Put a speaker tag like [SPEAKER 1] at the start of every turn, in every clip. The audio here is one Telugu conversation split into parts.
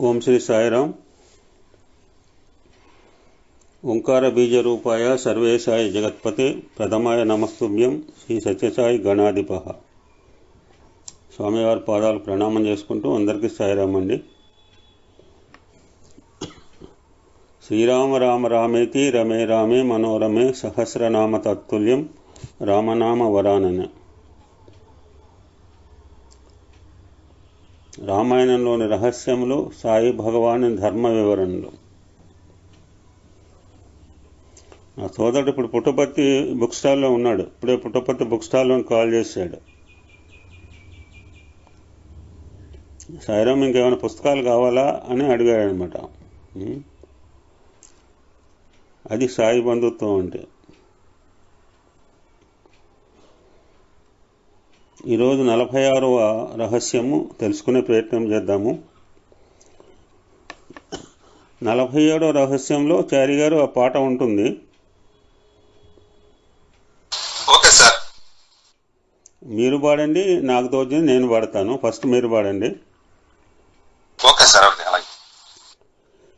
[SPEAKER 1] ఓం శ్రీ సాయిరాం. ఓంకార బీజ రూపాయ సర్వేశాయ జగత్పతే ప్రథమాయ నమస్తుభ్యం శ్రీ సత్యసాయి గణాధిప. స్వామివారి పాదాలు ప్రణామం చేసుకుంటూ అందరికీ సాయిరాం అండి. శ్రీరామ రామ రామేతి రమే రామే మనోరమే సహస్రనామ తత్తుల్యం రామనామ వరాననే. రామాయణంలోని రహస్యములు, సాయి భగవాను ధర్మ వివరణలు. నా సోదరుడు ఇప్పుడు పుట్టపర్తి బుక్ స్టాల్లో ఉన్నాడు. ఇప్పుడే పుట్టపర్తి బుక్ స్టాల్లో కాల్ చేశాడు. సాయిరామ్ ఇంకేమైనా పుస్తకాలు కావాలా అని అడిగాడు అనమాట. అది సాయి బంధుత్వం అంటే. ఈరోజు 46వ రహస్యము తెలుసుకునే ప్రయత్నం చేద్దాము. 47వ రహస్యంలో చారి గారు ఆ పాట ఉంటుంది.
[SPEAKER 2] ఓకే సార్,
[SPEAKER 1] మీరు పాడండి, నాకు తోచింది నేను పాడతాను. ఫస్ట్ మీరు పాడండి.
[SPEAKER 2] Okay sir, okay.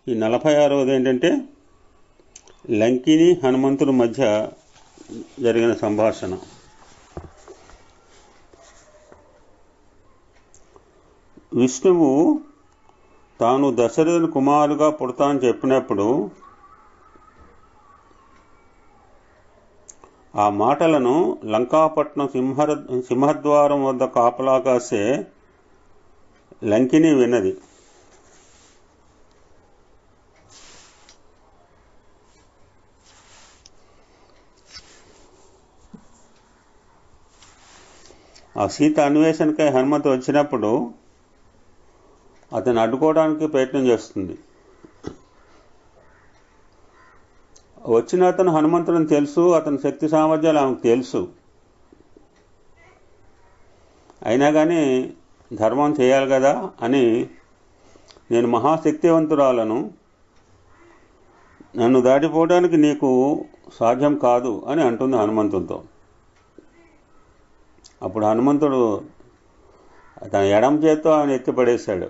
[SPEAKER 1] ఈ 46వది ఏంటంటే లంకిని హనుమంతుల మధ్య జరిగిన సంభాషణ. విష్ణువు తాను దశరథుని కుమారుగా పుడతానని చెప్పినప్పుడు ఆ మాటలను లంకాపట్నం సింహద్వారం వద్ద కాపలా కాసే లంకిని విన్నది. ఆ సీత అన్వేషణకై హనుమంతు వచ్చినప్పుడు అతను అడ్డుకోవడానికి ప్రయత్నం చేస్తుంది. వచ్చిన అతను హనుమంతుడిని తెలుసు, అతని శక్తి సామర్థ్యాలు ఆమెకు తెలుసు. అయినా కానీ ధర్మం చేయాలి కదా అని, నేను మహాశక్తివంతురాలను, నన్ను దాటిపోవడానికి నీకు సాధ్యం కాదు అని అంటుంది హనుమంతుడితో. అప్పుడు హనుమంతుడు తన ఎడమ చేత్తో ఆయన ఎత్తిపడేశాడు.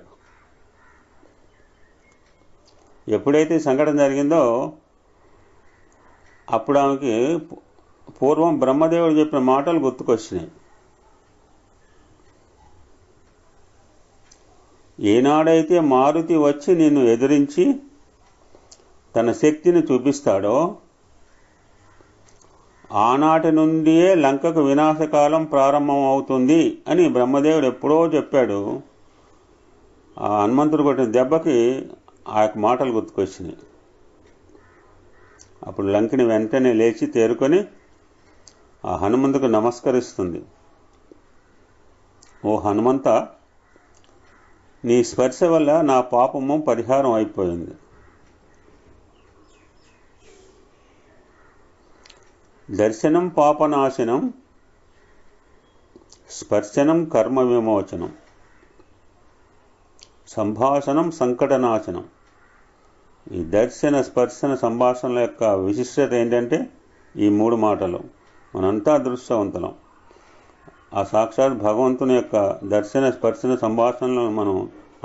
[SPEAKER 1] ఎప్పుడైతే సంఘటన జరిగిందో అప్పుడు ఆమెకి పూర్వం బ్రహ్మదేవుడు చెప్పిన మాటలు గుర్తుకొచ్చినాయి. ఏనాడైతే మారుతి వచ్చి నిన్ను ఎదిరించి తన శక్తిని చూపిస్తాడో ఆనాటి నుండియే లంకకు వినాశకాలం ప్రారంభం అవుతుంది అని బ్రహ్మదేవుడు ఎప్పుడో చెప్పాడు. ఆ హనుమంతుడు కొట్టిన దెబ్బకి ఆ యొక్క మాటలు గుర్తుకొచ్చినాయి. అప్పుడు లంకిని వెంటనే లేచి తేరుకొని ఆ హనుమంతుకు నమస్కరిస్తుంది. ఓ హనుమంత, నీ స్పర్శ వల్ల నా పాపము పరిహారం అయిపోయింది. దర్శనం పాపనాశనం, స్పర్శనం కర్మ విమోచనం, సంభాషణం సంకటనాశనం. ఈ దర్శన స్పర్శన సంభాషణల యొక్క విశిష్టత ఏంటంటే ఈ 3 మాటలు. మనంతా అదృష్టవంతులం. ఆ సాక్షాత్ భగవంతుని యొక్క దర్శన స్పర్శన సంభాషణలను మనం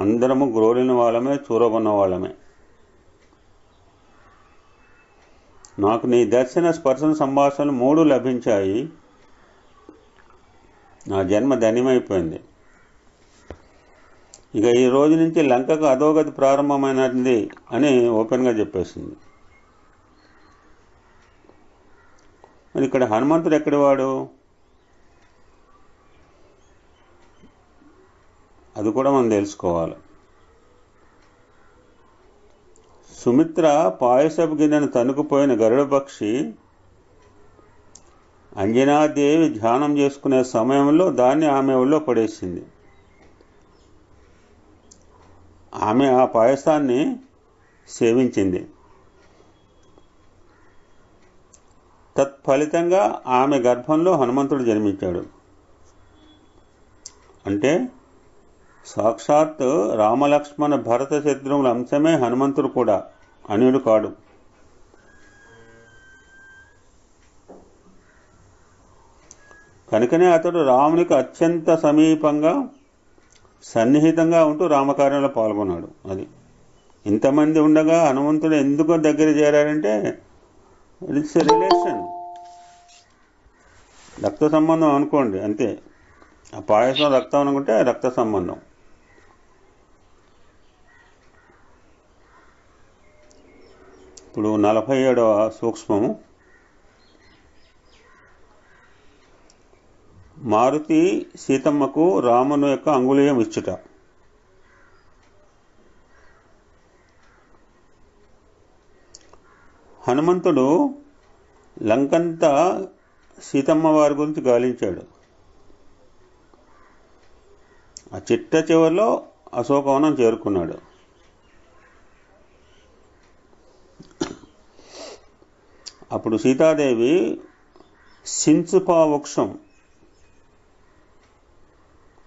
[SPEAKER 1] అందరము గ్రోలిన వాళ్ళమే, చూరగొన్న వాళ్ళమే. నాకు నీ దర్శన స్పర్శన సంభాషణలు 3 లభించాయి. నా జన్మ ధన్యమైపోయింది. ఇక ఈ రోజు నుంచి లంకకు అధోగతి ప్రారంభమైనది అని ఓపెన్గా చెప్పేసింది. మరి ఇక్కడ హనుమంతుడు ఎక్కడి వాడు? అది కూడా మనం తెలుసుకోవాలి. సుమిత్ర పాయసపు గిన్నెను తనుకుపోయిన గరుడ పక్షి అంజనాదేవి ధ్యానం చేసుకునే సమయంలో దాన్ని ఆమె ఒళ్ళో పడేసింది. ఆమె ఆ పాయసాన్ని సేవించింది. తత్ఫలితంగా ఆమె గర్భంలో హనుమంతుడు జన్మించాడు. అంటే సాక్షాత్ రామలక్ష్మణ భరత శత్రువుల అంశమే హనుమంతుడు కూడా, అన్యుడు కాడు. కనుకనే అతడు రామునికి అత్యంత సమీపంగా సన్నిహితంగా ఉంటూ రామకార్యంలో పాల్గొన్నాడు. అది ఇంతమంది ఉండగా హనుమంతుడు ఎందుకు దగ్గర చేరాడంటే ఇట్స్ రిలేషన్, రక్త సంబంధం అనుకోండి అంతే. ఆ పాయసం రక్తం అనుకుంటే రక్త సంబంధం. ఇప్పుడు 47వ సూక్ష్మము. మారుతి సీతమ్మకు రాముని యొక్క అంగుళీయం ఇచ్చుట. హనుమంతుడు లంకంతా సీతమ్మ వారి గురించి గాలించాడు. ఆ చిట్ట చివరిలో అశోకవనం చేరుకున్నాడు. అప్పుడు సీతాదేవి సించుపా వృక్షం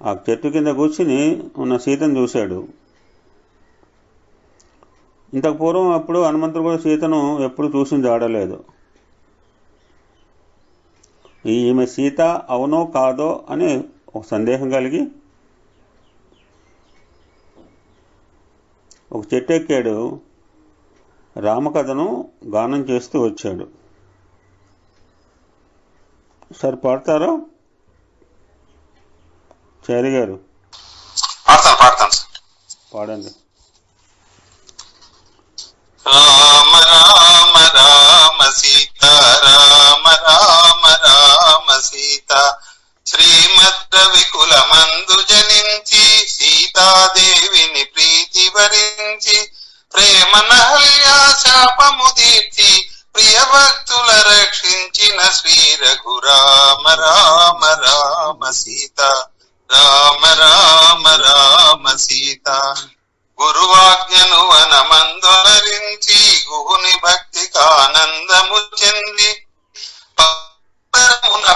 [SPEAKER 1] ఆ చెట్టు కింద కూర్చుని ఉన్న సీతను చూశాడు. ఇంతకు పూర్వం అప్పుడు హనుమంతుడు కూడా సీతను ఎప్పుడు చూసింది ఆడలేదు. ఈమె సీత అవునో కాదో అని ఒక సందేహం కలిగి ఒక చెట్టు ఎక్కాడు. రామకథను గానం చేస్తూ వచ్చాడు. సార్ పాడతారా చారి గారు?
[SPEAKER 2] పాడతాను సార్.
[SPEAKER 1] పాడండి.
[SPEAKER 2] రామ రామ రామ సీత రామ రామ రామ సీత శ్రీమద్రవికుల మందు జనించి సీతాదేవిని ప్రీతి వరించి ప్రేమనహల్యా శాపము తీర్చి ప్రియ భక్తుల రక్షించిన శ్రీ రఘురామ రామ రామ సీత రామ రామ రామ సీత గురువాజ్ఞను వనమందొలరించి గుహుని భక్తికి ఆనందము చెంది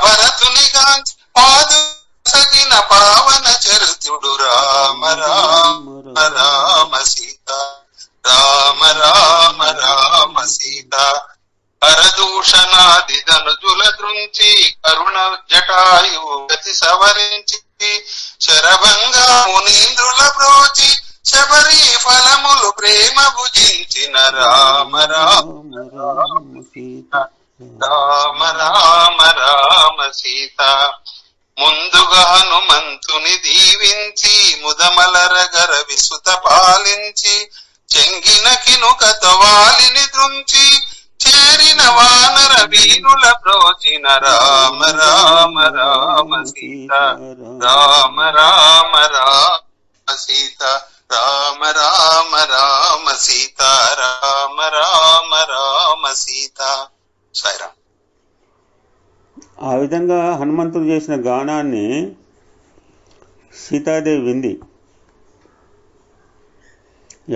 [SPEAKER 2] భరతుని గాంచి పాదు సగిన పావన చరితుడు రామ రామ రామ సీత రామ రామ రామ సీత హరదూషణాది ధనుజుల దృంచి కరుణ జటాయు గతి సవరించి శరభంగా మునీంద్రుల బ్రోచి శబరి ఫలములు ప్రేమ భుజించిన రామ రామ రామ సీత రామ రామ రామ సీత ముందుగా హనుమంతుని దీవించి ముదమలరగర విసుత పాలించి చెంగిన కినుకతో వాలిని దృంచి చేరిన వానర వీరుల ప్రోచిన రామ రామ రామ సీత రామ రామ రామ సీత రామ రామ రామ సీత రామ రామ రామ సీత. సాయిరామ్.
[SPEAKER 1] ఆ విధంగా హనుమంతుడు చేసిన గానాన్ని సీతాదేవి వింది.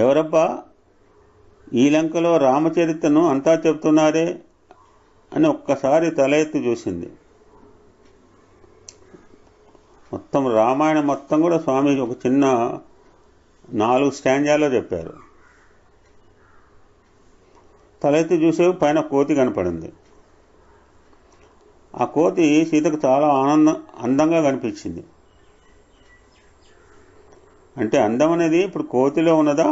[SPEAKER 1] ఎవరబ్బా ఈ లంకలో రామచరిత్రను అంతా చెప్తున్నారే అని ఒక్కసారి తల ఎత్తి చూసింది. మొత్తం రామాయణం మొత్తం కూడా స్వామి ఒక చిన్న 4 స్టాంజాలో చెప్పారు. తల ఎత్తి చూసే పైన కోతి కనపడింది. ఆ కోతి సీతకు చాలా అందంగా కనిపించింది. అంటే అందం అనేది ఇప్పుడు కోతిలో ఉన్నదా?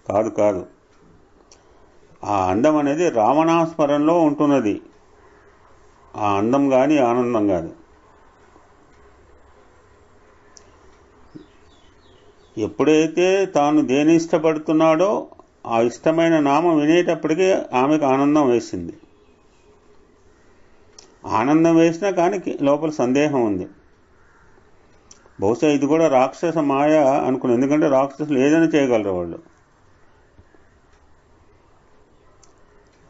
[SPEAKER 1] కాదు కాదు. ఆ అందం అనేది రామనామస్మరణలో ఉంటున్నది. ఆ అందం కానీ ఆనందం కాదు. ఎప్పుడైతే తాను దేని ఇష్టపడుతున్నాడో ఆ ఇష్టమైన నామం వినేటప్పటికీ ఆమెకు ఆనందం వేసింది. ఆనందం వేసినా కానీ లోపల సందేహం ఉంది. బహుశా ఇది కూడా రాక్షస మాయ అనుకుని, ఎందుకంటే రాక్షసులు ఏదైనా చేయగలరు వాళ్ళు.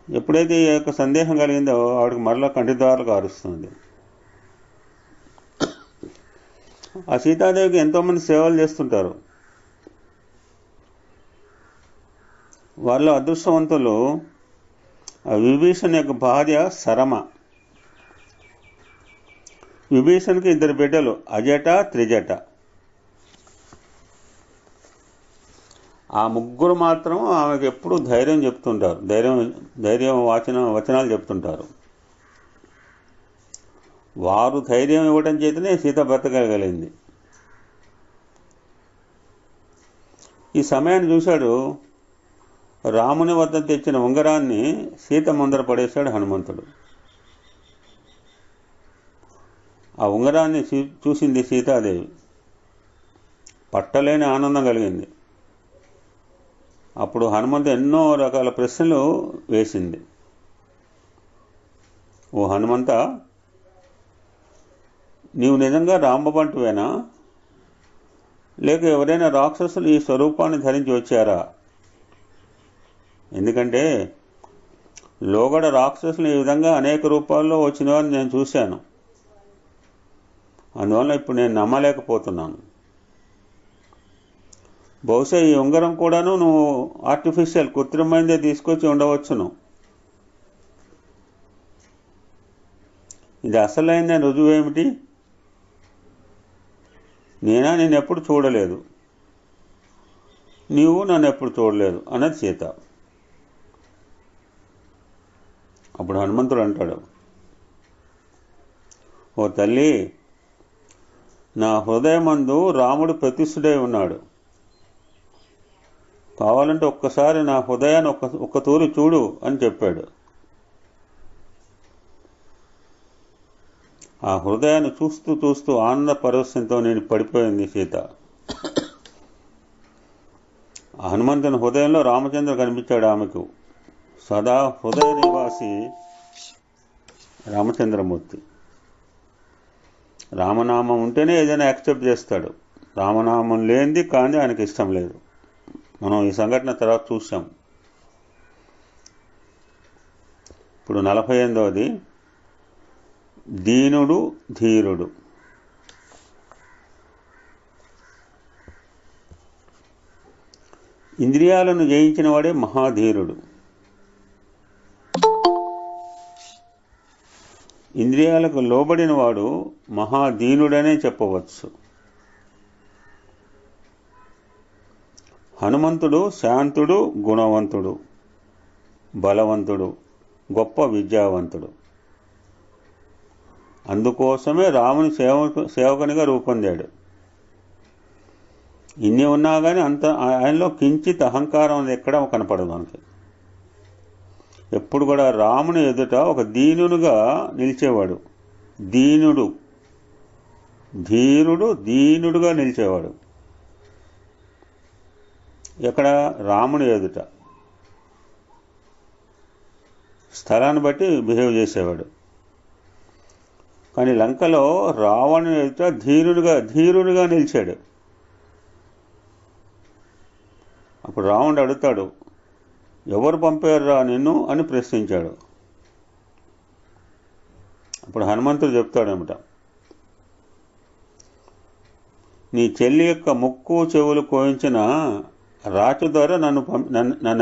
[SPEAKER 1] ఎప్పుడైతే ఈ యొక్క సందేహం కలిగిందో ఆవిడకి మరలా కంటిదారులు కారుస్తుంది. ఆ సీతాదేవికి ఎంతోమంది సేవలు చేస్తుంటారు. వాళ్ళు అదృష్టవంతులు. విభీషణ్ యొక్క భార్య సరమ. విభీషణ్కి 2 బిడ్డలు, అజట, త్రిజట. ఆ ముగ్గురు మాత్రం ఆమెకు ఎప్పుడు ధైర్యం చెప్తుంటారు, ధైర్యం వచనాలు చెప్తుంటారు. వారు ధైర్యం ఇవ్వడం చేతనే సీత బ్రతకగలిగింది. ఈ సమయాన్ని చూశాడు, రాముని వద్ద తెచ్చిన ఉంగరాన్ని సీత ముందర పడేశాడు హనుమంతుడు. ఆ ఉంగరాన్ని చూసింది సీతాదేవి. పట్టలేని ఆనందం కలిగింది. అప్పుడు హనుమంతుడు ఎన్నో రకాల ప్రశ్నలు వేసింది. ఓ హనుమంత, నీవు నిజంగా రాంబబంటువేనా, లేక ఎవరైనా రాక్షసులు ఈ స్వరూపాన్ని ధరించి వచ్చారా? ఎందుకంటే లోగడ రాక్షసులు ఈ విధంగా అనేక రూపాల్లో వచ్చిన వారిని నేను చూశాను. అందువల్ల ఇప్పుడు నేను నమ్మలేకపోతున్నాను. బహుశా ఈ ఉంగరం కూడాను నువ్వు ఆర్టిఫిషియల్ కృత్రిమైందే తీసుకొచ్చి ఉండవచ్చును. ఇది అసలైన రుజువు ఏమిటి? నేను ఎప్పుడు చూడలేదు, నీవు నన్ను ఎప్పుడు చూడలేదు అన్నది సీత. అప్పుడు హనుమంతుడు అంటాడు, ఓ తల్లి, నా హృదయమందు రాముడు ప్రతిష్ఠుడై ఉన్నాడు. కావాలంటే ఒక్కసారి నా హృదయాన్ని ఒక్క తూరి చూడు అని చెప్పాడు. ఆ హృదయాన్ని చూస్తూ చూస్తూ ఆనంద పరవశంతో నేను పడిపోయింది సీత. ఆ హనుమంతుని హృదయంలో రామచంద్రుడు కనిపించాడు ఆమెకు. సదా హృదయ నివాసి రామచంద్రమూర్తి. రామనామం ఉంటేనే ఏదైనా యాక్సెప్ట్ చేస్తాడు. రామనామం లేనిది కానీ ఆయనకి ఇష్టం లేదు. మనం ఈ సంఘటన తర్వాత చూసాం. ఇప్పుడు 48వది, దీనుడు ధీరుడు. ఇంద్రియాలను జయించిన వాడే మహాధీరుడు. ఇంద్రియాలకు లోబడిన వాడు మహాదీనుడనే చెప్పవచ్చు. హనుమంతుడు శాంతుడు, గుణవంతుడు, బలవంతుడు, గొప్ప విద్యావంతుడు. అందుకోసమే రాముని సేవకునిగా రూపొందాడు. ఇన్ని ఉన్నా కానీ ఆయనలో కించిత్ అహంకారం అనేది ఎక్కడా కనపడదు మనకి. ఎప్పుడు కూడా రాముని ఎదుట ఒక దీనునిగా నిలిచేవాడు. దీనుడు, ధీరుడు, దీనుడుగా నిలిచేవాడు. ఎక్కడ? రాముని ఎదుట. స్థలాన్ని బట్టి బిహేవ్ చేసేవాడు. కానీ లంకలో రావణుని ఎదుట ధీరునిగా నిలిచాడు. అప్పుడు రావణుడు అడుగుతాడు, ఎవరు పంపారురా నిన్ను అని ప్రశ్నించాడు. అప్పుడు హనుమంతుడు చెప్తాడనమాట, నీ చెల్లి యొక్క ముక్కు చెవులు కోయించిన రాచు ద్వారా నన్ను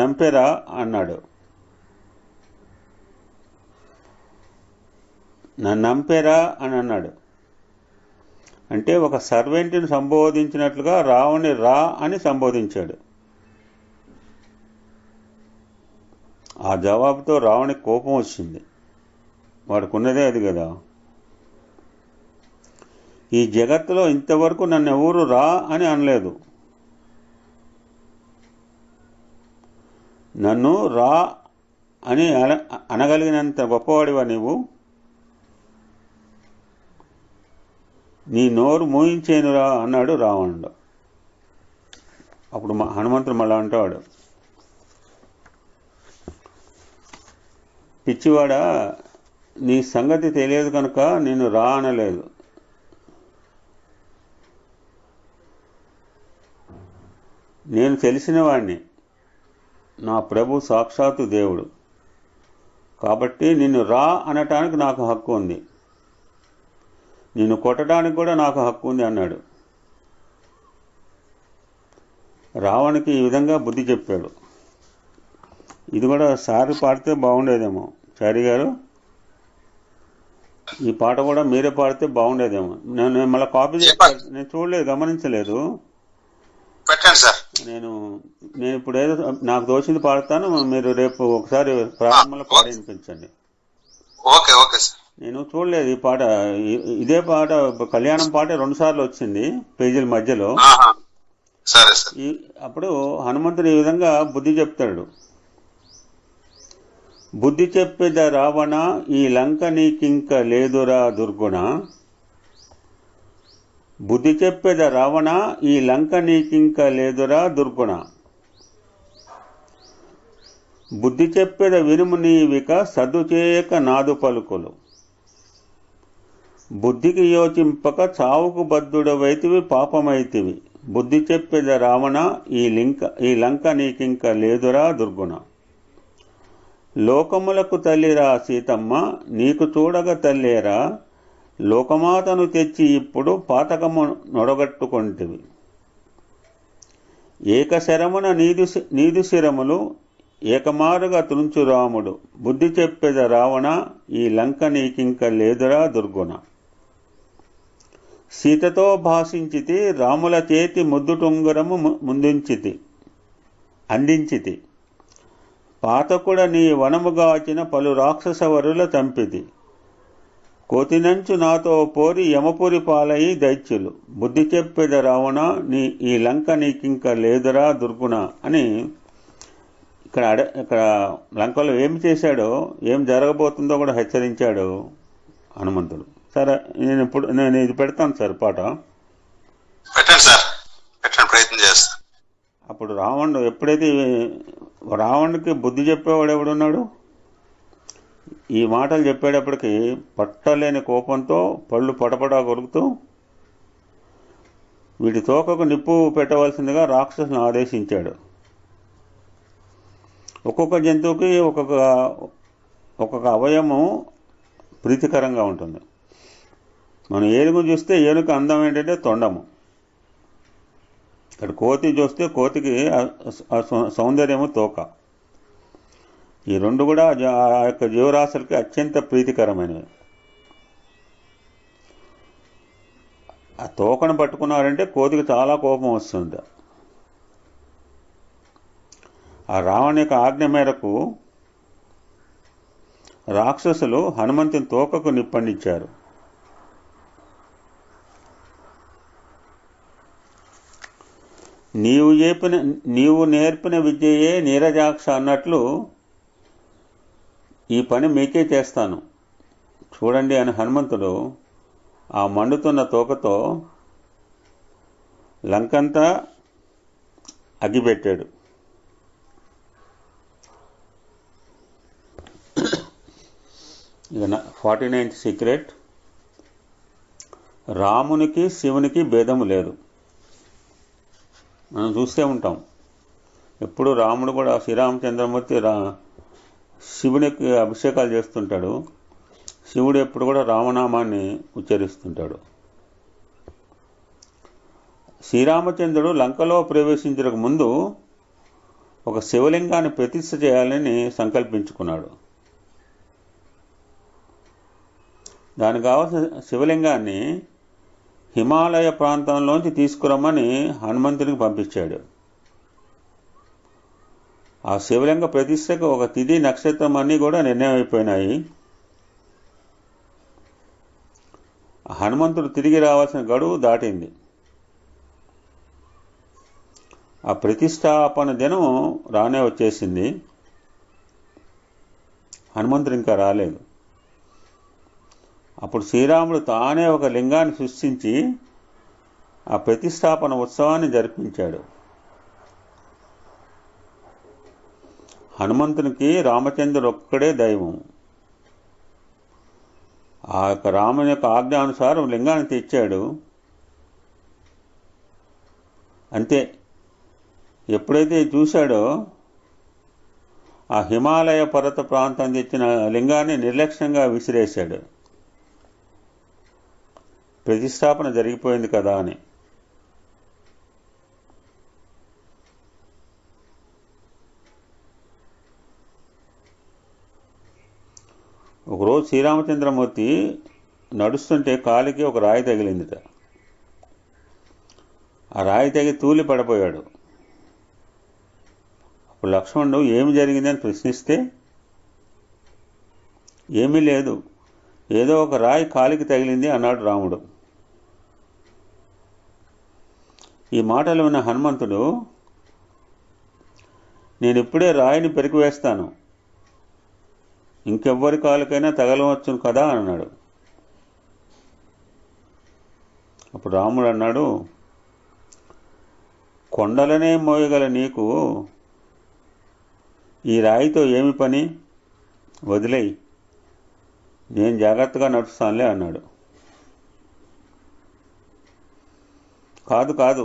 [SPEAKER 1] నంపారా అన్నాడు. నన్ను నంపారా అని అన్నాడు. అంటే ఒక సర్వెంట్ని సంబోధించినట్లుగా రావణ్ణి రా అని సంబోధించాడు. ఆ జవాబుతో రావణికి కోపం వచ్చింది. వాడుకున్నదే అది కదా. ఈ జగత్తులో ఇంతవరకు నన్ను ఎవరు రా అని అనలేదు. నన్ను రా అని అనగలిగినంత గొప్పవాడివా నీవు? నీ నోరు మూయించేనురా అన్నాడు రావణుడు. అప్పుడు హనుమంతుడు మళ్ళా అంటాడు, పిచ్చివాడా, నీ సంగతి తెలియదు కనుక నేను రా అనలేదు. నేను తెలిసిన వాడిని. నా ప్రభు సాక్షాత్తు దేవుడు. కాబట్టి నిన్ను రా అనటానికి నాకు హక్కు ఉంది, నిన్ను కొట్టడానికి కూడా నాకు హక్కు ఉంది అన్నాడు. రావణునికి ఈ విధంగా బుద్ధి చెప్పాడు. ఇది కూడా సారి పాడితే బాగుండేదేమో. చారి గారు, ఈ పాట కూడా మీరే పాడితే బాగుండేదేమో. నేను మళ్ళీ కాపీ చేస్తాను. నేను చూడలేదు, గమనించలేదు. నేను ఇప్పుడు ఏదో నాకు దోచింది పాడతాను. మీరు రేపు ఒకసారి ప్రారంభంలో పాడి వినిపించండి. నేను చూడలేదు ఈ పాట. ఇదే పాట కళ్యాణం పాట 2 సార్లు వచ్చింది పేజీల మధ్యలో.
[SPEAKER 2] సరే సార్.
[SPEAKER 1] అప్పుడు హనుమంతుడు ఈ విధంగా బుద్ధి చెప్తాడు. బుద్ధి చెప్పేద రావణ, ఈ లంక నీకింక లేదురా దుర్గుణ. బుద్ధి చెప్పేద రావణ, ఈ లంక నీకింక లేదురా దుర్గుణ. బుద్ధి చెప్పేద వినుము నీవిక, సద్దు చేయక నాదు పలుకులు. బుద్ధికి యోచింపక చావుకు బద్ధుడవైతివి పాపమైతివి. బుద్ధి చెప్పేద రావణ, ఈ లంక నీకింక లేదురా దుర్గుణ. లోకములకు తల్లిరా సీతమ్మ, నీకు చూడగ తల్లేరా. లోకమాతను తెచ్చి ఇప్పుడు పాతకము నొడగట్టుకొంటివి. ఏకశరమున నీదు శిరములు, ఏకమారుగా త్రుంచు రాముడు. బుద్ధి చెప్పేద రావణ, ఈ లంక నీకింక లేదురా దుర్గుణ. సీతతో భాషించితి, రాముల చేతి ముద్దుటుంగరము అందించితి. పాతకుడ నీ వనముగాచిన పలు రాక్షసవరుల తంపితి. కోతినంచు నాతో పోరి యమపురి పాలయి దైత్యులు. బుద్ధి చెప్పేద రావణ, ఈ లంక నీకింక లేదురా దుర్గుణ అని ఇక్కడ లంకలో ఏమి చేశాడో, ఏం జరగబోతుందో కూడా హెచ్చరించాడు హనుమంతుడు. సరే, నేను ఇది పెడతాను సార్ పాట.
[SPEAKER 2] పెట్టండి సార్, పెట్టండి, ప్రయత్నం చేస్తాను.
[SPEAKER 1] అప్పుడు రావణుడు ఎప్పుడైతే రావణుడికి బుద్ధి చెప్పేవాడు ఎవడున్నాడు? ఈ మాటలు చెప్పేటప్పటికి పట్టలేని కోపంతో పళ్ళు పటపటా కొరుకుతూ వీటి తోకకు నిప్పు పెట్టవలసిందిగా రాక్షసుని ఆదేశించాడు. ఒక్కొక్క జంతువుకి ఒక్కొక్క అవయవము ప్రీతికరంగా ఉంటుంది. మనం ఏనుగు చూస్తే ఏనుగు అందం ఏంటంటే తొండము. ఇక్కడ కోతి చూస్తే కోతికి సౌందర్యము తోక. ఈ రెండు కూడా ఆ యొక్క జీవరాశులకి అత్యంత ప్రీతికరమైనవి. ఆ తోకను పట్టుకున్నారంటే కోతికి చాలా కోపం వస్తుంది. ఆ రావణ యొక్క ఆజ్ఞ మేరకు రాక్షసులు హనుమంతుని తోకకు నిప్పండించారు. నీవు నేర్పిన విద్యయే నీరజాక్ష అన్నట్లు ఈ పని మీకే చేస్తాను చూడండి అని హనుమంతుడు ఆ మండుతున్న తోకతో లంకంతా అగ్గిపెట్టాడు. ఇక 49th సీక్రెట్. రామునికి శివునికి భేదము లేదు. మనం చూస్తూ ఉంటాం, ఎప్పుడు రాముడు కూడా శ్రీరామచంద్రమూర్తి శివునికి అభిషేకాలు చేస్తుంటాడు. శివుడు ఎప్పుడు కూడా రామనామాన్ని ఉచ్చరిస్తుంటాడు. శ్రీరామచంద్రుడు లంకలో ప్రవేశించక ముందు ఒక శివలింగాన్ని ప్రతిష్ఠ చేయాలని సంకల్పించుకున్నాడు. దానికి కావాల్సిన శివలింగాన్ని హిమాలయ ప్రాంతంలోంచి తీసుకురమ్మని హనుమంతునికి పంపించాడు. ఆ శివలింగ ప్రతిష్టకు ఒక తిథి నక్షత్రం అన్నీ కూడా నిర్ణయం అయిపోయినాయి. హనుమంతుడు తిరిగి రావాల్సిన గడువు దాటింది. ఆ ప్రతిష్టాపన దినం రానే వచ్చేసింది. హనుమంతుడు ఇంకా రాలేదు. అప్పుడు శ్రీరాముడు తానే ఒక లింగాన్ని సృష్టించి ఆ ప్రతిష్టాపన ఉత్సవాన్ని జరిపించాడు. హనుమంతునికి రామచంద్రుడు ఒక్కడే దైవం. ఆ యొక్క రాముని యొక్క ఆజ్ఞానుసారం లింగాన్ని తెచ్చాడు. అంతే. ఎప్పుడైతే చూశాడో ఆ హిమాలయ పర్వత ప్రాంతం తెచ్చిన లింగాన్ని నిర్లక్ష్యంగా విసిరేశాడు. ప్రతిష్టాపన జరిగిపోయింది కదా అని. ఒకరోజు శ్రీరామచంద్రమూర్తి నడుస్తుంటే కాలికి ఒక రాయి తగిలిందిట. ఆ రాయి తగి తూలి పడిపోయాడు. అప్పుడు లక్ష్మణుడు ఏమి జరిగిందని ప్రశ్నిస్తే, ఏమీ లేదు, ఏదో ఒక రాయి కాలికి తగిలింది అన్నాడు రాముడు. ఈ మాటలు విన్న హనుమంతుడు, నేను ఇప్పుడే రాయిని పెరికివేస్తాను, ఇంకెవ్వరి కాలుకైనా తగలవచ్చును కదా అన్నాడు. అప్పుడు రాముడు అన్నాడు, కొండలనే మోయగల నీకు ఈ రాయితో ఏమి పని, వదిలేయి, నేను జాగ్రత్తగా నడుస్తానులే అన్నాడు. కాదు కాదు,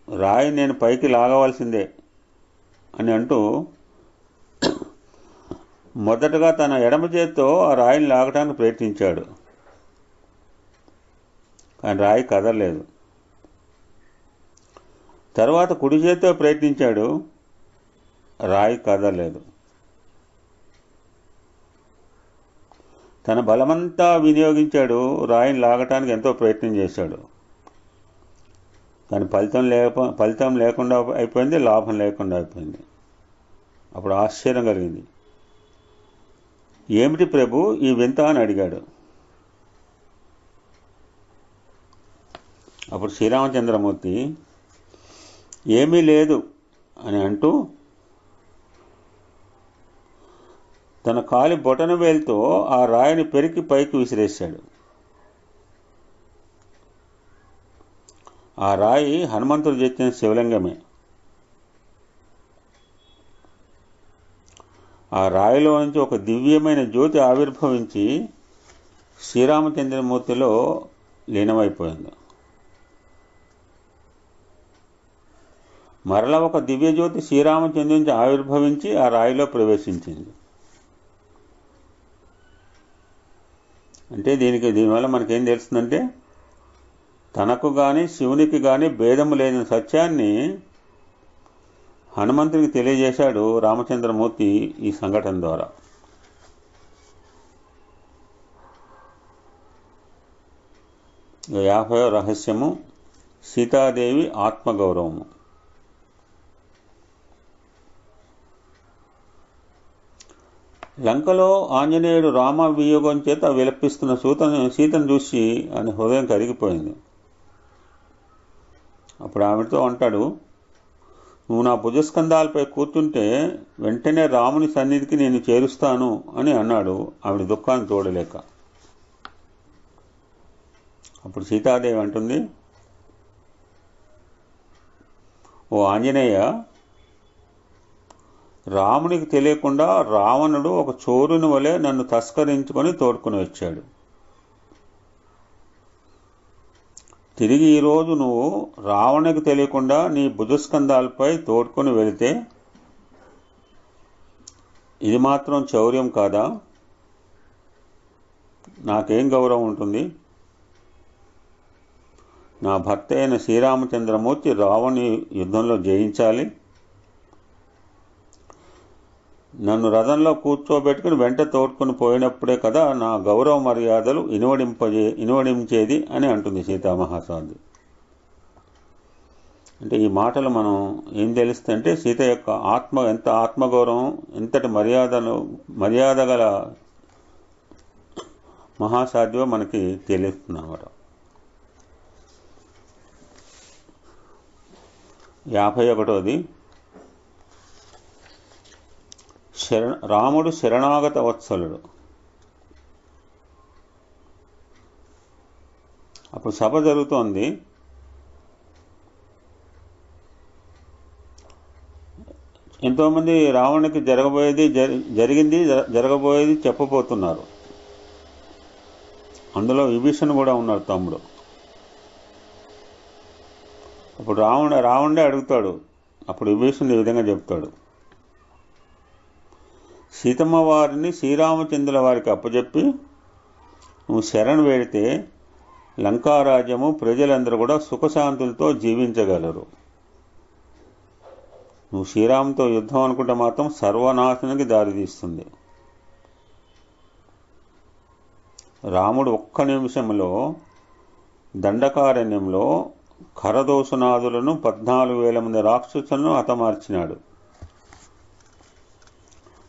[SPEAKER 1] రాయి నేను పైకి లాగవలసిందే అని అంటూ మొదటగా తన ఎడమ చేత్తో ఆ రాయిని లాగటానికి ప్రయత్నించాడు. కానీ రాయి కదలలేదు. తర్వాత కుడి చేత్తో ప్రయత్నించాడు, రాయి కదలలేదు. తన బలమంతా వినియోగించాడు, రాయిని లాగటానికి ఎంతో ప్రయత్నం చేశాడు. కానీ ఫలితం లేకుండా అయిపోయింది, లాభం లేకుండా అయిపోయింది. అప్పుడు ఆశ్చర్యం కలిగింది. ఏమిటి ప్రభు ఈ వింత అని అడిగాడు. అప్పుడు శ్రీరామచంద్రమూర్తి ఏమీ లేదు అని అంటూ తన కాలి బొటన వేలుతో ఆ రాయిని పెరికి పైకి విసిరేశాడు. ఆ రాయి హనుమంతుడు చేసిన శివలింగమే. ఆ రాయిలో నుంచి ఒక దివ్యమైన జ్యోతి ఆవిర్భవించి శ్రీరామచంద్రమూర్తిలో లీనమైపోయింది. మరలా ఒక దివ్యజ్యోతి శ్రీరామచంద్రుని నుంచి ఆవిర్భవించి ఆ రాయిలో ప్రవేశించింది. అంటే దీనివల్ల మనకేం తెలుస్తుందంటే, తనకు కానీ శివునికి కానీ భేదము లేని సత్యాన్ని హనుమంతునికి తెలియజేశాడు రామచంద్రమూర్తి ఈ సంఘటన ద్వారా. ఇక 50వ రహస్యము, సీతాదేవి ఆత్మగౌరవము. లంకలో ఆంజనేయుడు రామ వియోగం చేత విలపిస్తున్న సీతను చూసి ఆయన హృదయం కరిగిపోయింది. అప్పుడు ఆవిడతో అంటాడు, నువ్వు నా భుజస్కంధాలపై కూర్చుంటే వెంటనే రాముని సన్నిధికి నేను చేరుస్తాను అని అన్నాడు, ఆవిడ దుఃఖాన్ని చూడలేక. అప్పుడు సీతాదేవి అంటుంది, ఓ ఆంజనేయ, రామునికి తెలియకుండా రావణుడు ఒక చోరుని వలె నన్ను తస్కరించుకొని తోడుకొని వచ్చాడు. తిరిగి ఈరోజు నువ్వు రావణునికి తెలియకుండా నీ భుజస్కంధాలపై తోడుకొని వెళితే ఇది మాత్రం చౌర్యం కాదా? నాకేం గౌరవం ఉంటుంది? నా భర్త అయిన శ్రీరామచంద్రమూర్తి రావణుని యుద్ధంలో జయించాలి, నన్ను రథంలో కూర్చోబెట్టుకుని వెంట తోడుకొని పోయినప్పుడే కదా నా గౌరవ మర్యాదలు ఇనువడించేది అని అంటుంది సీతామహాసాధ్వి. అంటే ఈ మాటలు మనం ఏం తెలుస్తుందంటే, సీత యొక్క ఎంత ఆత్మగౌరవం, ఎంతటి మర్యాద గల మహాసాధ్వో మనకి తెలుస్తుంది అన్నమాట. 51వది, రాముడు శరణాగత వత్సలుడు. అప్పుడు సభ జరుగుతోంది. ఎంతోమంది రావణునికి జరగబోయేది చెప్పబోతున్నారు. అందులో విభీషణుడు కూడా ఉన్నారు, తమ్ముడు. అప్పుడు రావణుడే అడుగుతాడు. అప్పుడు విభీషణుడు ఈ విధంగా చెప్తాడు, సీతమ్మ వారిని శ్రీరామచంద్రుల వారికి అప్పచెప్పి నువ్వు శరణు వేడితే లంకారాజ్యము ప్రజలందరూ కూడా సుఖశాంతులతో జీవించగలరు. నువ్వు శ్రీరాముతో యుద్ధం అనుకుంటే మాత్రం సర్వనాశనానికి దారితీస్తుంది. రాముడు ఒక్క నిమిషంలో దండకారణ్యంలో ఖరదోషనాథులను 14,000 మంది రాక్షసులను హతమార్చినాడు.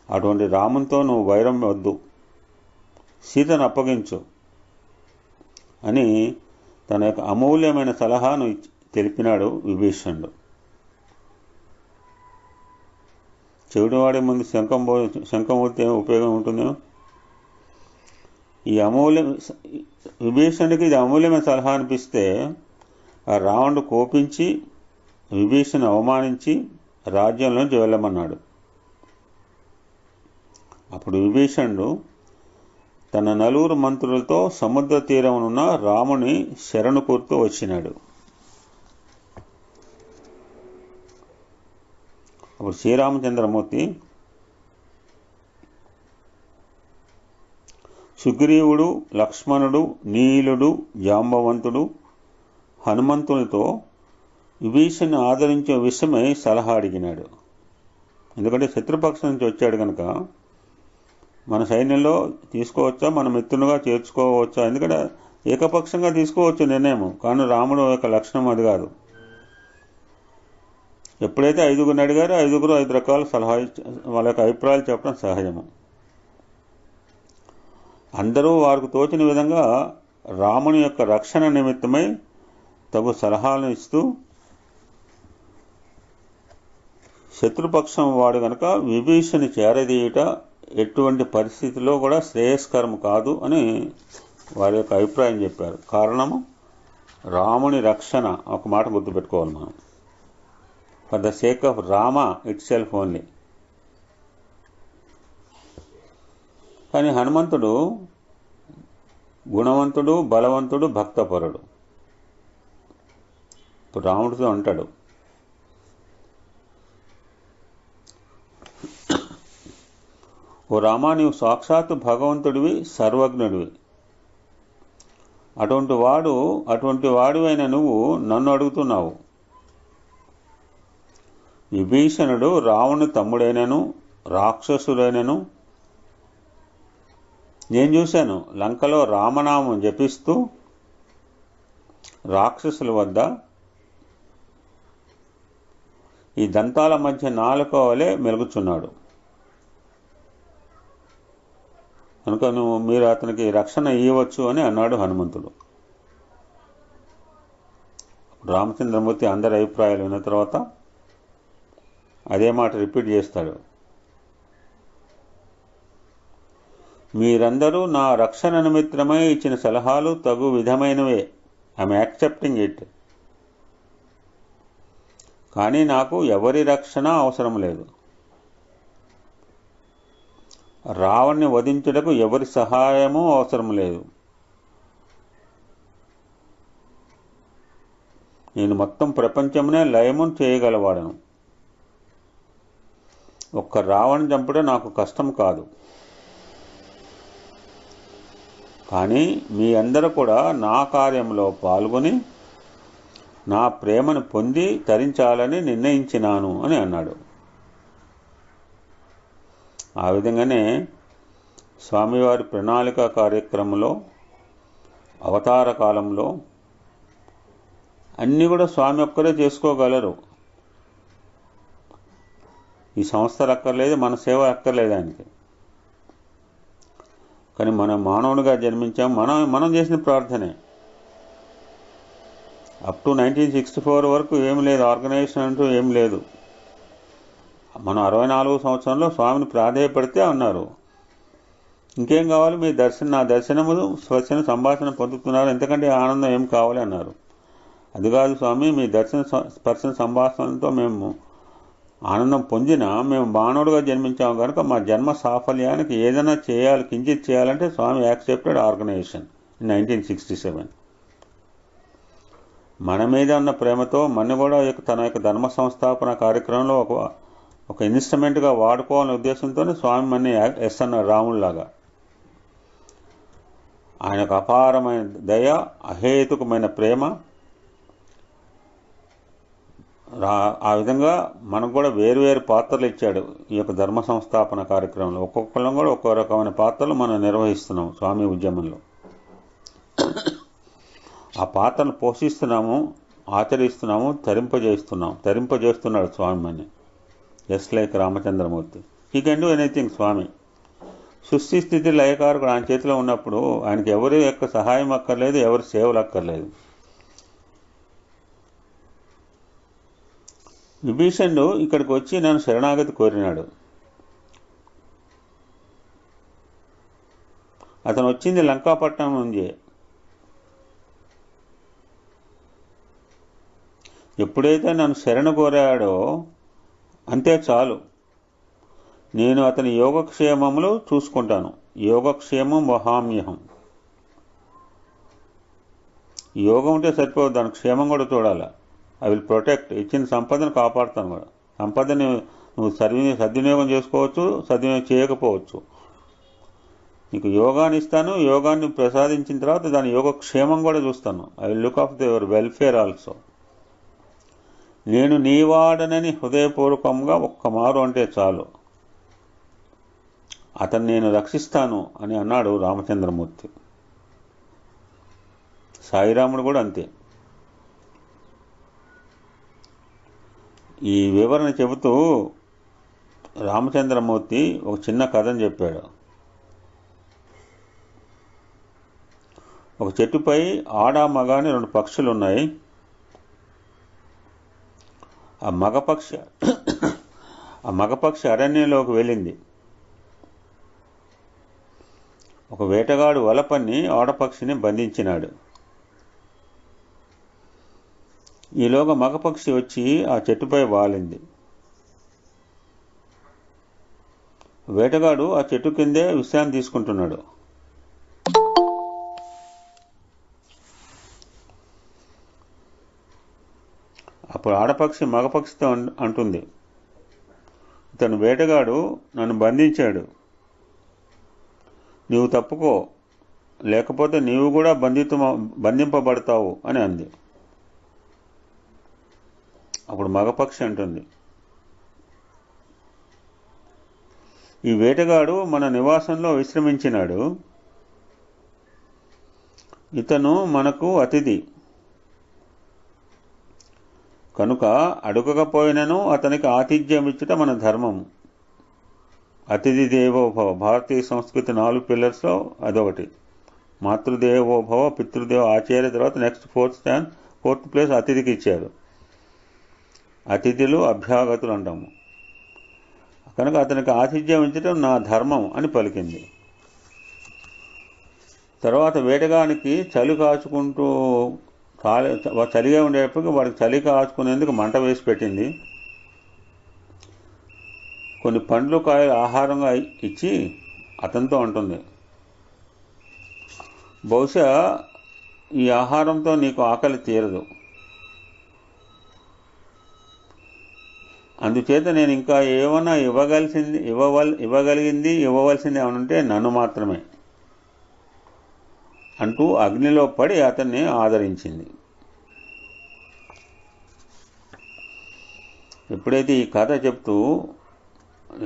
[SPEAKER 1] అటువంటి రామునితో నువ్వు వైరం వద్దు, సీతను అప్పగించు అని తన యొక్క అమూల్యమైన సలహాను తెలిపినాడు విభీషణుడు. చెవిటి వాడే ముందు శంఖం ఊరితే ఉపయోగం ఉంటుందేమో. ఈ విభీషణుడికి ఇది అమూల్యమైన సలహా అనిపిస్తే ఆ రావణుడు కోపించి విభీషణుని అవమానించి రాజ్యంలోంచి వెళ్ళమన్నాడు. అప్పుడు విభీషణుడు తన 4 మంత్రులతో సముద్ర తీరమునున్న రాముని శరణు కోరుతూ వచ్చినాడు. అప్పుడు శ్రీరామచంద్రమూర్తి సుగ్రీవుడు, లక్ష్మణుడు, నీలుడు, జాంబవంతుడు, హనుమంతునితో విభీషణ్ణి ఆదరించే విషయమై సలహా అడిగినాడు. ఎందుకంటే శత్రుపక్షం నుంచి వచ్చాడు కనుక మన సైన్యంలో తీసుకోవచ్చా, మన మిత్రులుగా చేర్చుకోవచ్చా, ఎందుకంటే ఏకపక్షంగా తీసుకోవచ్చు నిర్ణయం, కానీ రాముడు యొక్క లక్షణం అది కాదు. ఎప్పుడైతే 5గురిని అడిగారో 5 రకాల సలహా వాళ్ళ యొక్క అభిప్రాయాలు చెప్పడం సహజము. అందరూ వారికి తోచిన విధంగా రాముని యొక్క రక్షణ నిమిత్తమై తగు సలహాలను ఇస్తూ శత్రుపక్షం వాడు గనక విభీషణుని చేరదీయుట ఎటువంటి పరిస్థితిలో కూడా శ్రేయస్కరం కాదు అని వారి యొక్క అభిప్రాయం చెప్పారు. కారణము రాముని రక్షణ. ఒక మాట గుర్తుపెట్టుకోవాలి మనం, for the sake of Rama it self only. కానీ హనుమంతుడు గుణవంతుడు, బలవంతుడు, భక్తపరుడు. ఇప్పుడు రాముడితో అంటాడు, ఓ రామా, నీవు సాక్షాత్తు భగవంతుడివి, సర్వజ్ఞుడివి. అటువంటి వాడివైన నువ్వు నన్ను అడుగుతున్నావు. విభీషణుడు రావణుని తమ్ముడైనను రాక్షసుడైనను నేను చూశాను. లంకలో రామనామం జపిస్తూ రాక్షసుల వద్ద ఈ దంతాల మధ్య నాలుక వలె మెలుగుచున్నాడు. కనుక మీరు అతనికి రక్షణ ఇవ్వచ్చు అని అన్నాడు హనుమంతుడు. రామచంద్రమూర్తి అందరి అభిప్రాయాలు విన్న తర్వాత అదే మాట రిపీట్ చేస్తాడు. మీరందరూ నా రక్షణ నిమిత్తమై ఇచ్చిన సలహాలు తగు విధమైనవే, ఐఎమ్ యాక్సెప్టింగ్ ఇట్. కానీ నాకు ఎవరి రక్షణ అవసరం లేదు. రావణ్ణి వధించుటకు ఎవరి సహాయమూ అవసరం లేదు. నేను మొత్తం ప్రపంచమునే లయము చేయగలవాడను. ఒక్క రావణ్ణి చంపడం నాకు కష్టం కాదు. కానీ మీ అందరూ కూడా నా కార్యంలో పాల్గొని నా ప్రేమను పొంది తరించాలని నిర్ణయించినాను అని అన్నాడు. ఆ విధంగానే స్వామివారి ప్రణాళిక కార్యక్రమంలో అవతార కాలంలో అన్నీ కూడా స్వామి ఒక్కరే చేసుకోగలరు. ఈ సంస్థలు అక్కర్లేదు, మన సేవ అక్కర్లేదు ఆయనకి. కానీ మనం మానవుడిగా జన్మించాం, మనం చేసిన ప్రార్థనే. అప్ టు 1964 వరకు ఏం లేదు, ఆర్గనైజేషన్ అంటూ ఏం లేదు. మనం 64 సంవత్సరంలో స్వామిని ప్రాధేయపడితే అన్నారు, ఇంకేం కావాలి, మీ నా దర్శనము స్వచ్ఛన సంభాషణ పొందుతున్నారు, ఎంతకంటే ఆనందం ఏం కావాలి అన్నారు. అది కాదు స్వామి, మీ దర్శన స్పర్శన సంభాషణతో మేము ఆనందం పొందినా మేము మానవుడిగా జన్మించాము కనుక మా జన్మ సాఫల్యానికి ఏదైనా చేయాలి, కించిత్ చేయాలంటే స్వామి యాక్సెప్టెడ్ ఆర్గనైజేషన్ ఇన్ 1967. మన మీద ఉన్న ప్రేమతో మన కూడా తన యొక్క ధర్మ సంస్థాపన కార్యక్రమంలో ఒక ఇన్స్ట్రుమెంట్గా వాడుకోవాలనే ఉద్దేశంతోనే స్వామి మన ఎస్ అన్న రాముడిలాగా. ఆయనకు అపారమైన దయ, అహేతుకమైన ప్రేమ. ఆ విధంగా మనకు కూడా వేరువేరు పాత్రలు ఇచ్చాడు ఈ యొక్క ధర్మ సంస్థాపన కార్యక్రమంలో. ఒక్కొక్కళ్ళం కూడా ఒక్కో రకమైన పాత్రలు మనం నిర్వహిస్తున్నాం స్వామి ఉద్యమంలో. ఆ పాత్రను పోషిస్తున్నాము, ఆచరిస్తున్నాము, తరింపజేస్తున్నాడు స్వామి అని. Just like Ramachandramurthy, he can do anything. స్వామి సృష్టి స్థితి లయకారకుడు ఆయన చేతిలో ఉన్నప్పుడు ఆయనకి ఎవరి యొక్క సహాయం అక్కర్లేదు, ఎవరి సేవలు అక్కర్లేదు. విభీషణుడు ఇక్కడికి వచ్చి నన్ను శరణాగతి కోరినాడు. అతను వచ్చింది లంకాపట్నం నుంచి. ఎప్పుడైతే నన్ను శరణ కోరాడో అంతే చాలు, నేను అతని యోగక్షేమములు చూసుకుంటాను. యోగక్షేమం వహామ్యహం. యోగం ఉంటే సరిపోదు, దాని క్షేమం కూడా చూడాలి. I will protect. ఇచ్చిన సంపదను కాపాడుతాను కూడా. సంపదని నువ్వు సద్వినియోగం చేసుకోవచ్చు, సద్వినియోగం చేయకపోవచ్చు. నీకు యోగాన్ని ఇస్తాను, యోగాన్ని ప్రసాదించిన తర్వాత దాని యోగక్షేమం కూడా చూస్తాను. I will look of your welfare also. నేను నీవాడనని హృదయపూర్వకంగా ఒక్క మారు అంటే చాలు, అతన్ని నేను రక్షిస్తాను అని అన్నాడు రామచంద్రమూర్తి. సాయిరాముడు కూడా అంతే. ఈ వివరణ చెబుతూ రామచంద్రమూర్తి ఒక చిన్న కథను చెప్పాడు. ఒక చెట్టుపై ఆడ మగ అని 2 పక్షులు ఉన్నాయి. ఆ మగపక్షి అరణ్యంలోకి వెళ్ళింది. ఒక వేటగాడు వలపన్ని ఆడపక్షిని బంధించినాడు. ఈలోగా మగపక్షి వచ్చి ఆ చెట్టుపై వాలింది. వేటగాడు ఆ చెట్టు కిందే విశ్రాంతి తీసుకుంటున్నాడు. అప్పుడు ఆడపక్షి మగపక్షితో అంటుంది, ఇతను వేటగాడు నన్ను బంధించాడు, నీవు తప్పుకో, లేకపోతే నీవు కూడా బంధింపబడతావు అని అంది. అప్పుడు మగపక్షి అంటుంది, ఈ వేటగాడు మన నివాసంలో విశ్రమించినాడు, ఇతను మనకు అతిథి, కనుక అడుగకపోయినను అతనికి ఆతిథ్యం ఇచ్చుట మన ధర్మము. అతిథి దేవోభవ. భారతీయ సంస్కృతి 4 పిల్లర్స్లో అదొకటి. మాతృదేవోభవ, పితృదేవ, ఆచార్య, తర్వాత నెక్స్ట్ 4th ప్లేస్ అతిథికి ఇచ్చారు. అతిథులు అభ్యాగతులు అంటాము. కనుక అతనికి ఆతిథ్యం ఇచ్చడం నా ధర్మం అని పలికింది. తర్వాత వేటగానికి చలి కాచుకుంటూ చలిగా ఉండేటప్పటికి వాడికి చలి కాచుకునేందుకు మంట వేసి పెట్టింది. కొన్ని పండ్లు కాయలు ఆహారంగా ఇచ్చి అతనితో అంటుంది, బహుశా ఈ ఆహారంతో నీకు ఆకలి తీరదు, అందుచేత నేను ఇంకా ఏమన్నా ఇవ్వగలిగింది ఏమనుంటే నన్ను మాత్రమే అంటూ అగ్నిలో పడి అతన్ని ఆదరించింది. ఎప్పుడైతే ఈ కథ చెప్తూ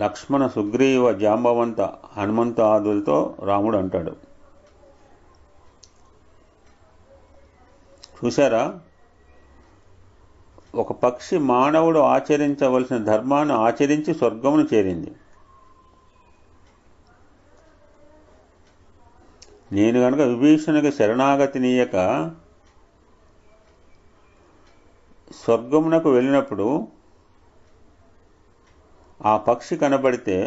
[SPEAKER 1] లక్ష్మణ, సుగ్రీవ, జాంబవంత, హనుమంత ఆదులతో రాముడు అంటాడు, చూశారా, ఒక పక్షి మానవుడు ఆచరించవలసిన ధర్మాన్ని ఆచరించి స్వర్గమును చేరింది. నేను కనుక విభీషణునికి శరణాగతినీయక స్వర్గమునకు వెళ్ళినప్పుడు ఆ పక్షి కనబడితే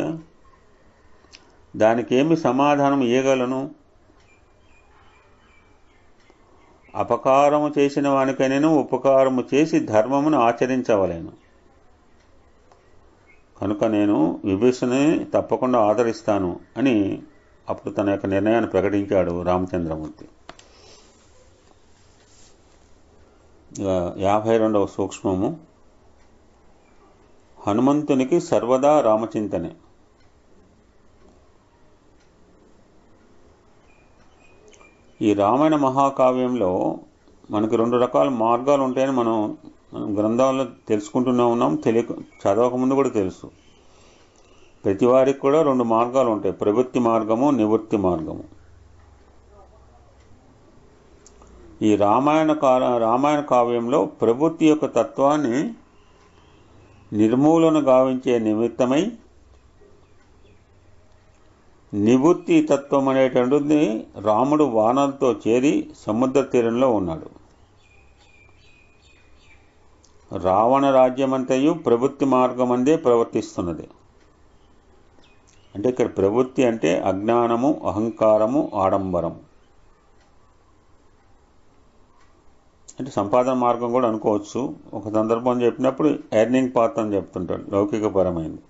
[SPEAKER 1] దానికేమి సమాధానం ఇయ్యగలను? అపకారము చేసిన వానికైనా ఉపకారము చేసి ధర్మమును ఆచరించవలేను. కనుక నేను విభీషణుని తప్పకుండా ఆదరిస్తాను అని అప్పుడు తన యొక్క నిర్ణయాన్ని ప్రకటించాడు రామచంద్రమూర్తి. 52వ సూక్ష్మము, హనుమంతునికి సర్వదా రామచింతనే. ఈ రామాయణ మహాకావ్యంలో మనకు 2 రకాల మార్గాలు ఉంటాయని మనం గ్రంథాల్లో తెలుసుకుంటూనే ఉన్నాం. చదవకముందు కూడా తెలుసు. ప్రతి వారికి కూడా 2 మార్గాలు ఉంటాయి, ప్రవృత్తి మార్గము, నివృత్తి మార్గము. ఈ రామాయణ కావ్యంలో ప్రవృత్తి యొక్క తత్వాన్ని నిర్మూలన గావించే నిమిత్తమై నివృత్తి తత్వం అనేటువంటిది రాముడు వానరులతో చేరి సముద్ర తీరంలో ఉన్నాడు. రావణ రాజ్యమంతయు ప్రవృత్తి మార్గమందే ప్రవర్తిస్తున్నది. అంటే ఇక్కడ ప్రవృత్తి అంటే అజ్ఞానము, అహంకారము, ఆడంబరము. అంటే సంపాదన మార్గం కూడా అనుకోవచ్చు. ఒక సందర్భం చెప్పినప్పుడు ఎర్నింగ్ పాత్ అని చెప్తుంటాడు, లౌకికపరమైనది.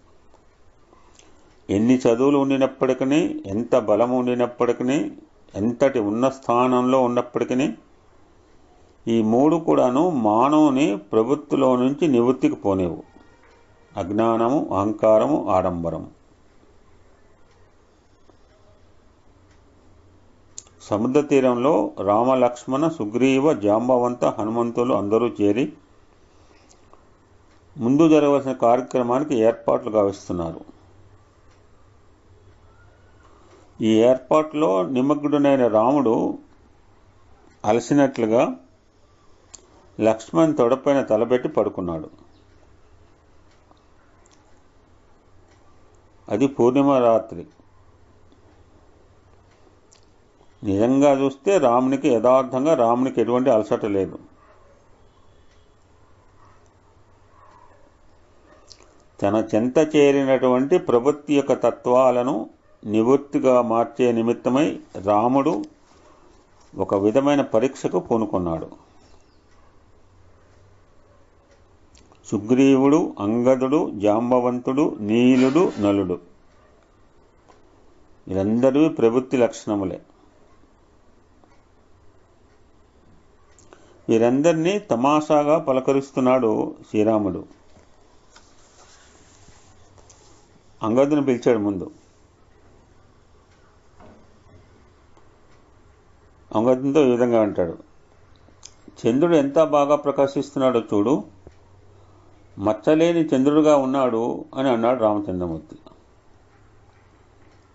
[SPEAKER 1] ఎన్ని చదువులు ఉండినప్పటికీ, ఎంత బలం ఉండినప్పటికీ, ఎంతటి ఉన్న స్థానంలో ఉన్నప్పటికీ ఈ మూడు కూడాను మానవుని ప్రవృత్తిలో నుంచి నివృత్తికి పోనేవు. అజ్ఞానము, అహంకారము, ఆడంబరము. సముద్ర తీరంలో రామ, లక్ష్మణ, సుగ్రీవ, జాంబవంత, హనుమంతులు అందరూ చేరి ముందు జరగవలసిన కార్యక్రమానికి ఏర్పాట్లు గావిస్తున్నారు. ఈ ఏర్పాట్లో నిమగ్నుడైన రాముడు అలసినట్లుగా లక్ష్మణ్ తొడపైన తలబెట్టి పడుకున్నాడు. అది పూర్ణిమ రాత్రి. నిజంగా చూస్తే యథార్థంగా రామునికి ఎటువంటి అలసట లేదు. తన చెంత చేరినటువంటి ప్రవృత్తి యొక్క తత్వాలను నివృత్తిగా మార్చే నిమిత్తమై రాముడు ఒక విధమైన పరీక్షకు పూనుకున్నాడు. సుగ్రీవుడు, అంగదుడు, జాంబవంతుడు, నీలుడు, నలుడు వీరందరూ ప్రవృత్తి లక్షణములే. వీరందరినీ తమాషాగా పలకరిస్తున్నాడు శ్రీరాముడు. అంగదుని పిలిచాడు ముందు. అంగదునితో ఈ విధంగా అంటాడు, చంద్రుడు ఎంత బాగా ప్రకాశిస్తున్నాడో చూడు, మచ్చలేని చంద్రుడుగా ఉన్నాడు అని అన్నాడు రామచంద్రమూర్తి.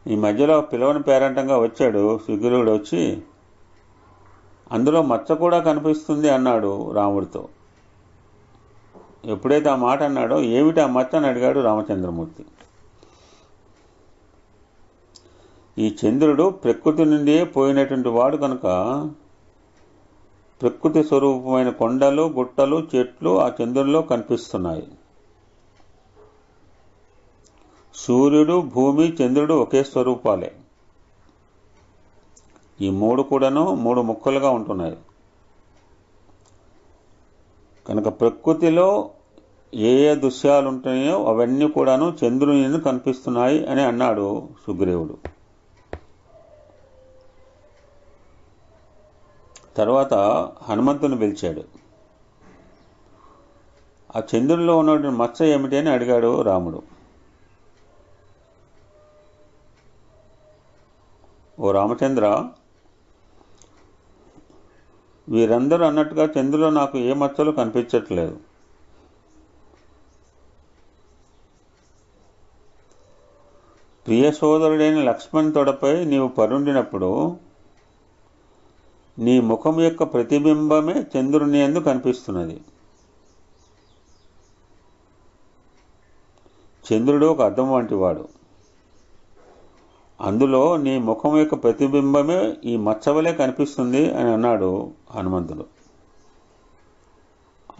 [SPEAKER 1] ఈ మధ్యలో పిలవని పేరంటంగా వచ్చాడు సుగ్రీవుడు. వచ్చి అందులో మచ్చ కూడా కనిపిస్తుంది అన్నాడు రాముడితో. ఎప్పుడైతే ఆ మాట అన్నాడో, ఏమిటి ఆ మచ్చ అని అడిగాడు రామచంద్రమూర్తి. ఈ చంద్రుడు ప్రకృతి నుండి పోయినటువంటి వాడు కనుక ప్రకృతి స్వరూపమైన కొండలు, గుట్టలు, చెట్లు ఆ చంద్రుల్లో కనిపిస్తున్నాయి. సూర్యుడు, భూమి, చంద్రుడు ఒకే స్వరూపాలే. ఈ మూడు కూడాను మూడు ముక్కలుగా ఉంటున్నాయి కనుక ప్రకృతిలో ఏ ఏ దృశ్యాలు ఉంటాయో అవన్నీ కూడాను చంద్రుని కనిపిస్తున్నాయి అని అన్నాడు సుగ్రీవుడు. తర్వాత హనుమంతుని పిలిచాడు. ఆ చంద్రునిలో ఉన్నటువంటి మచ్చ ఏమిటి అని అడిగాడు రాముడు. ఓ రామచంద్ర, వీరందరూ అన్నట్టుగా చంద్రులో నాకు ఏ మచ్చలు కనిపించట్లేదు. ప్రియ సోదరుడైన లక్ష్మణ్ తొడపై నీవు పరుండినప్పుడు నీ ముఖం యొక్క ప్రతిబింబమే చంద్రుని యందు కనిపిస్తున్నది. చంద్రుడు ఒక అద్దం వంటి వాడు. అందులో నీ ముఖం యొక్క ప్రతిబింబమే ఈ మచ్చవలే కనిపిస్తుంది అని అన్నాడు హనుమంతుడు.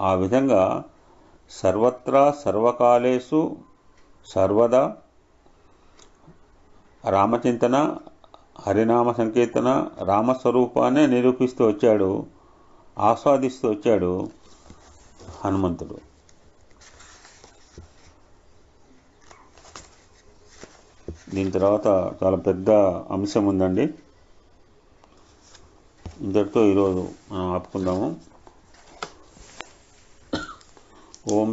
[SPEAKER 1] ఆ విధంగా సర్వత్రా సర్వకాలేషు సర్వదా రామచింతన, హరినామ సంకీర్తన, రామస్వరూపాన్ని నిరూపిస్తూ వచ్చాడు, ఆస్వాదిస్తూ వచ్చాడు హనుమంతుడు. దీని తర్వాత చాలా పెద్ద అంశం ఉందండి. ఇంతటితో ఈరోజు మనం ఆపుకుందాము. ఓం